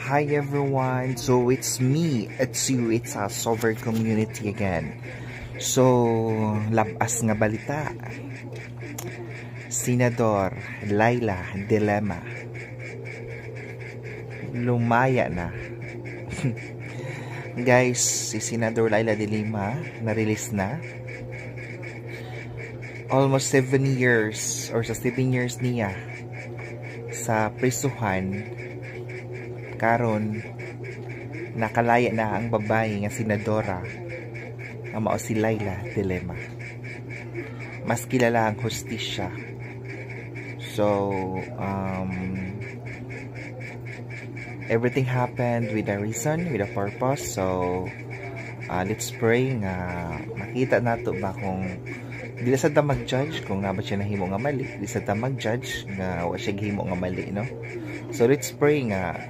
Hi everyone, so it's me, it's you, it's a Sober community again. So, labas nga balita. Senador Laila De Lima lumaya na. Guys, si Senador Laila De Lima na-release na. Almost 7 years or sa 7 years niya sa prisuhan. Karon nakalaya na ang babae nga senadora nga mao si Laila De Lima. Mas kilala ang hustisya. So everything happened with a reason, with a purpose. So let's pray nga makita nato ba kung dili sa ta mag-judge kung nga ba siya nahimo nga mali, dili sa ta mag-judge nga wa siya gihimo nga mali, no? So let's pray nga